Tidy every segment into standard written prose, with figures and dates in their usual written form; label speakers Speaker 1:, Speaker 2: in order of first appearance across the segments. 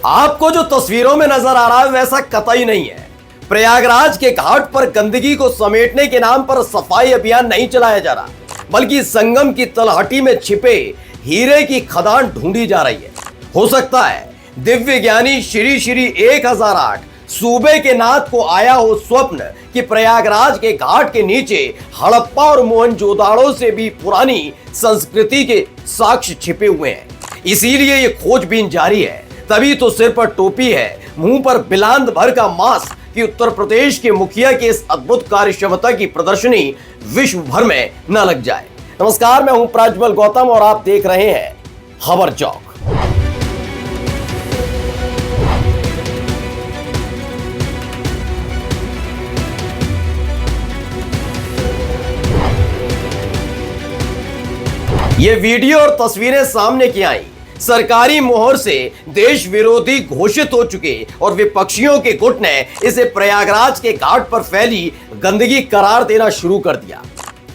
Speaker 1: आपको जो तस्वीरों में नजर आ रहा है वैसा कतई नहीं है। प्रयागराज के घाट पर गंदगी को समेटने के नाम पर सफाई अभियान नहीं चलाया जा रहा, बल्कि संगम की तलहटी में छिपे हीरे की खदान ढूंढी जा रही है। हो सकता है दिव्य ज्ञानी श्री श्री 1008 सूबे के नाथ को आया हो स्वप्न कि प्रयागराज के घाट के नीचे हड़प्पा और मोहनजोदाड़ो से भी पुरानी संस्कृति के साक्ष्य छिपे हुए हैं, इसीलिए ये खोजबीन जारी है। तभी तो सिर पर टोपी है, मुंह पर बिलांद भर का मास्क कि उत्तर प्रदेश के मुखिया की इस अद्भुत कार्यक्षमता की प्रदर्शनी विश्व भर में न लग जाए। नमस्कार, मैं हूं प्रज्वल गौतम और आप देख रहे हैं खबर चौक। ये वीडियो और तस्वीरें सामने की आई, सरकारी मोहर से देश विरोधी घोषित हो चुके और विपक्षियों के गुट ने इसे प्रयागराज के घाट पर फैली गंदगी करार देना शुरू कर दिया।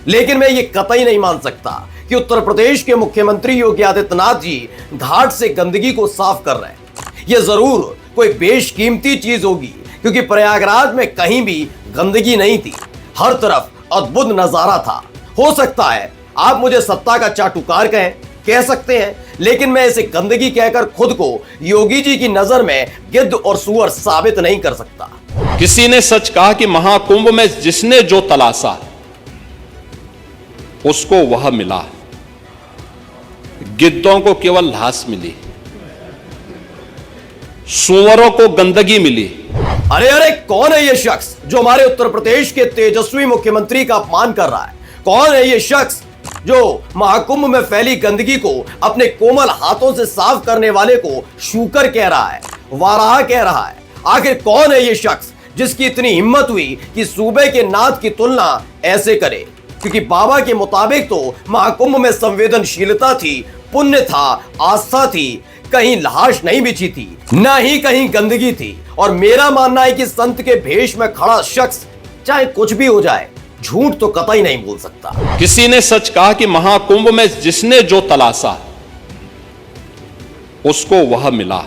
Speaker 1: लेकिन मैं ये कतई नहीं मान सकता कि उत्तर प्रदेश के मुख्यमंत्री योगी आदित्यनाथ जी घाट से गंदगी को साफ कर रहे हैं। यह जरूर कोई बेशकीमती चीज होगी, क्योंकि प्रयागराज में कहीं भी गंदगी नहीं थी, हर तरफ अद्भुत नजारा था। हो सकता है आप मुझे सत्ता का चाटुकार कह सकते हैं, लेकिन मैं इसे गंदगी कहकर खुद को योगी जी की नजर में गिद्ध और सुअर साबित नहीं कर सकता।
Speaker 2: किसी ने सच कहा कि महाकुंभ में जिसने जो तलाशा उसको वह मिला, गिद्धों को केवल घास मिली, सुअरों को गंदगी मिली।
Speaker 1: अरे अरे, कौन है ये शख्स जो हमारे उत्तर प्रदेश के तेजस्वी मुख्यमंत्री का अपमान कर रहा है? कौन है ये शख्स जो महाकुंभ में फैली गंदगी को अपने कोमल हाथों से साफ करने वाले को शूकर कह रहा है, वाराह कह रहा है? आखिर कौन है ये शख्स जिसकी इतनी हिम्मत हुई कि सूबे के नाथ की तुलना ऐसे करे? क्योंकि बाबा के मुताबिक तो महाकुंभ में संवेदनशीलता थी, पुण्य था, आस्था थी, कहीं लाश नहीं बिछी थी, ना ही कहीं गंदगी थी। और मेरा मानना है कि संत के भेष में खड़ा शख्स चाहे कुछ भी हो जाए, झूठ तो कतई नहीं बोल सकता।
Speaker 2: किसी ने सच कहा कि महाकुंभ में जिसने जो तलाशा उसको वह मिला,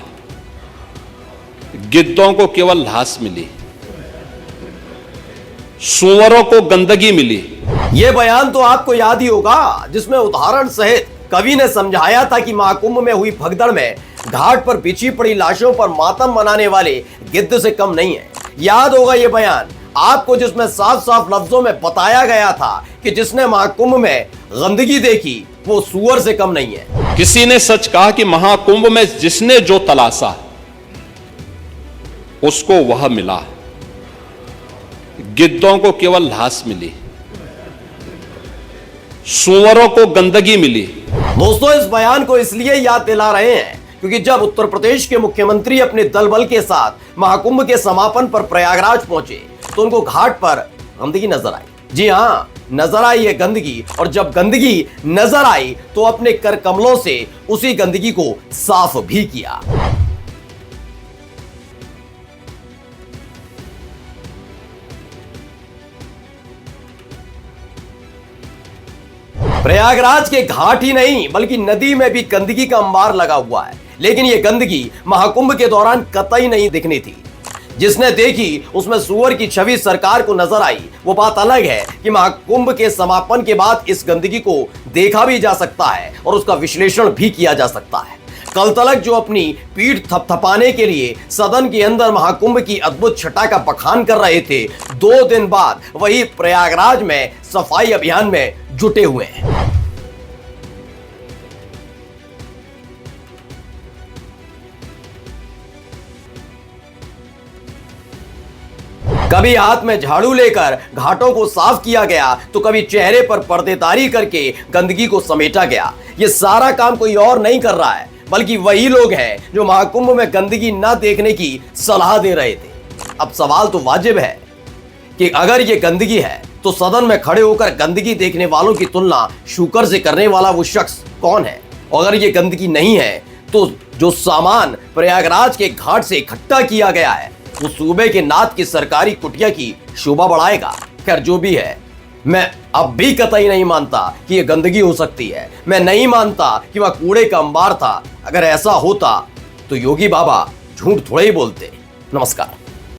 Speaker 2: गिद्धों को केवल घास मिली, सुअरों को गंदगी मिली।
Speaker 1: यह बयान तो आपको याद ही होगा, जिसमें उदाहरण सहित कवि ने समझाया था कि महाकुंभ में हुई भगदड़ में घाट पर बिछी पड़ी लाशों पर मातम मनाने वाले गिद्ध से कम नहीं है। याद होगा ये बयान आपको, जिसमें साफ साफ लफ्जों में बताया गया था कि जिसने महाकुंभ में गंदगी देखी वो सुअर से कम नहीं है।
Speaker 2: किसी ने सच कहा कि महाकुंभ में जिसने जो तलाशा उसको वह मिला, गिद्धों को केवल घास मिली, सुअरों को गंदगी मिली।
Speaker 1: दोस्तों, इस बयान को इसलिए याद दिला रहे हैं क्योंकि जब उत्तर प्रदेश के मुख्यमंत्री अपने दल बल के साथ महाकुंभ के समापन पर प्रयागराज पहुंचे तो उनको घाट पर गंदगी नजर आई। जी हां, नजर आई है गंदगी, और जब गंदगी नजर आई तो अपने कर कमलों से उसी गंदगी को साफ भी किया। प्रयागराज के घाट ही नहीं बल्कि नदी में भी गंदगी का अंबार लगा हुआ है, लेकिन यह गंदगी महाकुंभ के दौरान कतई नहीं दिखनी थी। जिसने देखी उसमें सुअर की छवि सरकार को नजर आई। वो बात अलग है कि महाकुंभ के समापन के बाद इस गंदगी को देखा भी जा सकता है और उसका विश्लेषण भी किया जा सकता है। कल तलक जो अपनी पीठ थपथपाने के लिए सदन के अंदर महाकुंभ की अद्भुत छटा का बखान कर रहे थे, 2 दिन बाद वही प्रयागराज में सफाई अभियान में जुटे हुए हैं। कभी हाथ में झाड़ू लेकर घाटों को साफ किया गया तो कभी चेहरे पर पर्देदारी करके गंदगी को समेटा गया। ये सारा काम कोई और नहीं कर रहा है, बल्कि वही लोग हैं जो महाकुंभ में गंदगी न देखने की सलाह दे रहे थे। अब सवाल तो वाजिब है कि अगर ये गंदगी है तो सदन में खड़े होकर गंदगी देखने वालों की तुलना शूकर से करने वाला वो शख्स कौन है? और अगर ये गंदगी नहीं है तो जो सामान प्रयागराज के घाट से इकट्ठा किया गया है वो सूबे के नाथ की सरकारी कुटिया की शोभा बढ़ाएगा। खैर, जो भी है, मैं अब भी कतई नहीं मानता कि यह गंदगी हो सकती है। मैं नहीं मानता कि वह कूड़े का अंबार था। अगर ऐसा होता तो योगी बाबा झूठ थोड़े ही बोलते। नमस्कार।